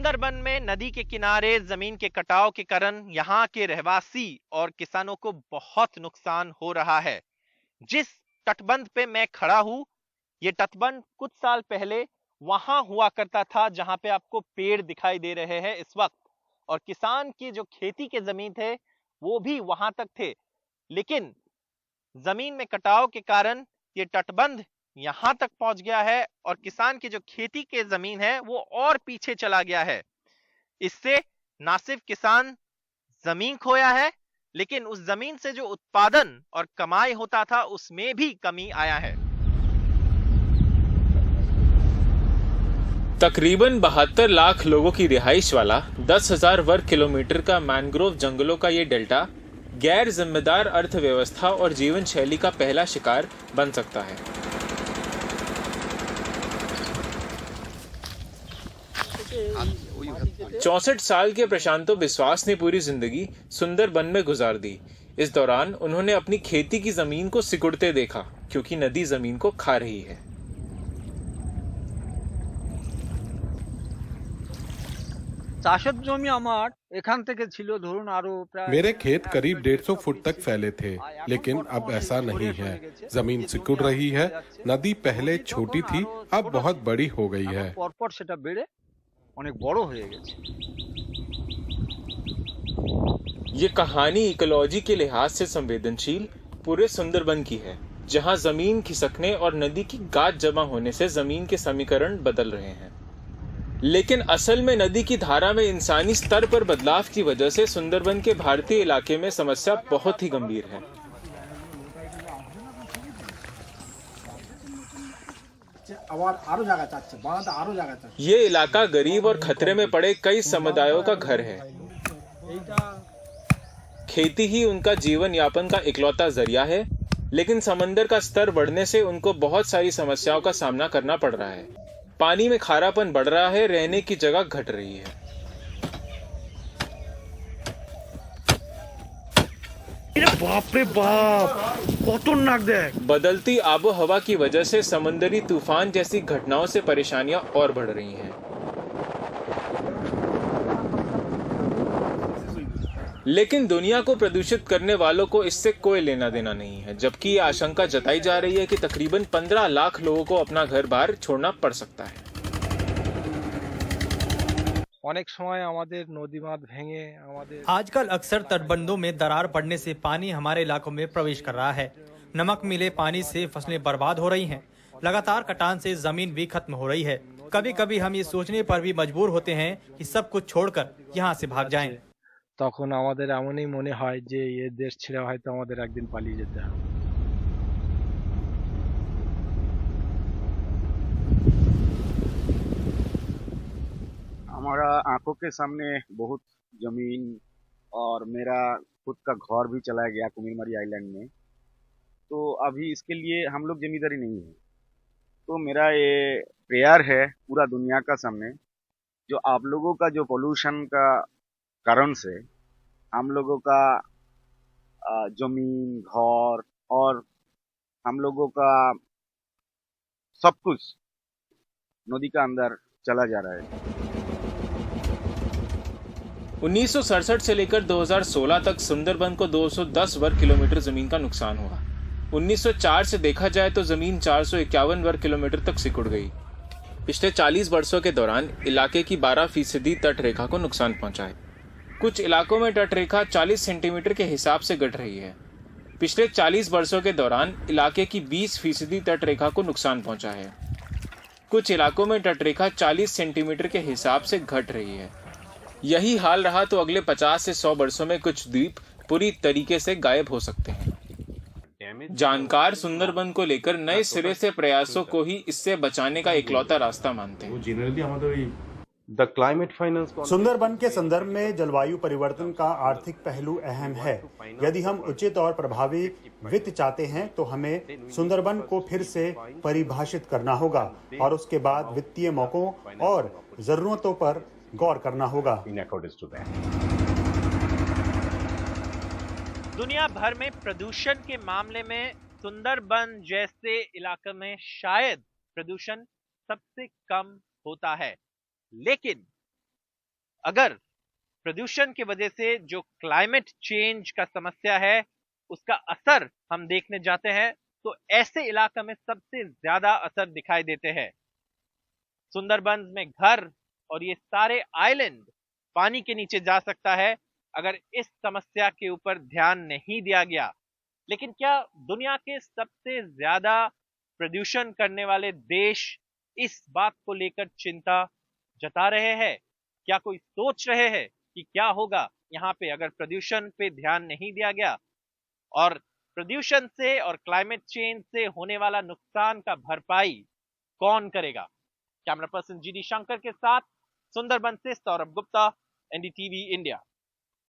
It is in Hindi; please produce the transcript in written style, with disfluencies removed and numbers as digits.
सुंदरबन में नदी के किनारे जमीन के कटाव के कारण यहाँ के रहवासी और किसानों को बहुत नुकसान हो रहा है। जिस तटबंध पे मैं खड़ा हूं, ये तटबंध कुछ साल पहले वहां हुआ करता था जहां पे आपको पेड़ दिखाई दे रहे हैं इस वक्त, और किसान की जो खेती के जमीन थे वो भी वहां तक थे। लेकिन जमीन में कटाव के कारण ये तटबंध यहां तक पहुंच गया है और किसान की जो खेती के जमीन है वो और पीछे चला गया है। इससे ना सिर्फ किसान जमीन खोया है, लेकिन उस जमीन से जो उत्पादन और कमाई होता था उसमें भी कमी आया है। तकरीबन 72 लाख लोगों की रिहाइश वाला 10,000 वर्ग किलोमीटर का मैंग्रोव जंगलों का ये डेल्टा गैर जिम्मेदार अर्थव्यवस्था और जीवन शैली का पहला शिकार बन सकता है। चौसठ साल के प्रशांतो बिस्वास ने पूरी जिंदगी सुंदरबन में गुजार दी। इस दौरान उन्होंने अपनी खेती की जमीन को सिकुड़ते देखा क्योंकि नदी जमीन को खा रही है। मेरे खेत करीब 150 फुट तक फैले थे, लेकिन अब ऐसा नहीं है। जमीन सिकुड़ रही है। नदी पहले छोटी थी, अब बहुत बड़ी हो गई है। ये कहानी इकोलॉजी के लिहाज से संवेदनशील पूरे सुंदरबन की है, जहां जमीन खिसकने और नदी की गाद जमा होने से जमीन के समीकरण बदल रहे हैं। लेकिन असल में नदी की धारा में इंसानी स्तर पर बदलाव की वजह से सुंदरबन के भारतीय इलाके में समस्या बहुत ही गंभीर है। ये इलाका गरीब और खतरे में पड़े कई समुदायों का घर है। खेती ही उनका जीवन यापन का इकलौता जरिया है, लेकिन समंदर का स्तर बढ़ने से उनको बहुत सारी समस्याओं का सामना करना पड़ रहा है। पानी में खारापन बढ़ रहा है, रहने की जगह घट रही है। बाप रे बाप, खतरनाक देख। बदलती आबो हवा की वजह से समुद्री तूफान जैसी घटनाओं से परेशानियां और बढ़ रही हैं। लेकिन दुनिया को प्रदूषित करने वालों को इससे कोई लेना देना नहीं है, जबकि ये आशंका जताई जा रही है कि तकरीबन 15 लाख लोगों को अपना घर बार छोड़ना पड़ सकता है। आजकल अक्सर तटबंधों में दरार पड़ने से पानी हमारे इलाकों में प्रवेश कर रहा है। नमक मिले पानी से फसलें बर्बाद हो रही हैं। लगातार कटान से जमीन भी खत्म हो रही है। कभी कभी हम ये सोचने पर भी मजबूर होते हैं कि सब कुछ छोड़कर यहाँ से भाग जाएं। তখন আমাদের এমনই মনে হয় যে এই দেশ ছেড়ে হয়তো আমাদের একদিন পালিয়ে যেতে হবে। हमारा आंखों के सामने बहुत जमीन और मेरा खुद का घर भी चला गया कुमिरमारी आइलैंड में। तो अभी इसके लिए हम लोग जिम्मेदारी नहीं है। तो मेरा ये प्रेयर है पूरा दुनिया का सामने, जो आप लोगों का जो पोल्यूशन का कारण से हम लोगों का जमीन, घर और हम लोगों का सब कुछ नदी का अंदर चला जा रहा है। 1967 से लेकर 2016 तक सुंदरबन को 210 वर्ग किलोमीटर जमीन का नुकसान हुआ। 1904 से देखा जाए तो जमीन 451 वर्ग किलोमीटर तक सिकुड़ गई। पिछले 40 वर्षों के दौरान इलाके की 12% तट रेखा को नुकसान पहुंचा है। कुछ इलाकों में तट रेखा 40 सेंटीमीटर के हिसाब से घट रही है। पिछले 40 वर्षों के दौरान इलाके की 20% तट रेखा को नुकसान पहुंचा है। कुछ इलाकों में तट रेखा 40 सेंटीमीटर के हिसाब से घट रही है। यही हाल रहा तो अगले 50 से 100 वर्षों में कुछ द्वीप पूरी तरीके से गायब हो सकते हैं। जानकार सुंदरबन को लेकर नए सिरे से प्रयासों को ही इससे बचाने का इकलौता रास्ता मानते हैं। सुंदरबन के संदर्भ में जलवायु परिवर्तन का आर्थिक पहलू अहम है। यदि हम उचित और प्रभावी वित्त चाहते हैं तो हमें सुंदरबन को फिर से परिभाषित करना होगा और उसके बाद वित्तीय मौकों और जरूरतों पर गौर करना होगा। दुनिया भर में प्रदूषण के मामले में सुंदरबन जैसे इलाके में शायद प्रदूषण सबसे कम होता है, लेकिन अगर प्रदूषण की वजह से जो क्लाइमेट चेंज का समस्या है उसका असर हम देखने जाते हैं तो ऐसे इलाका में सबसे ज्यादा असर दिखाई देते हैं। सुंदरबंस में घर और ये सारे आइलैंड पानी के नीचे जा सकता है अगर इस समस्या के ऊपर ध्यान नहीं दिया गया। लेकिन क्या दुनिया के सबसे ज्यादा प्रदूषण करने वाले देश इस बात को लेकर चिंता जता रहे हैं? क्या कोई सोच रहे हैं कि क्या होगा यहाँ पे अगर प्रदूषण पे ध्यान नहीं दिया गया? और प्रदूषण से और क्लाइमेट चेंज से होने वाला नुकसान का भरपाई कौन करेगा? कैमरा पर्सन जीडी शंकर के साथ सुंदरबन से सौरभ गुप्ता, एनडीटीवी इंडिया।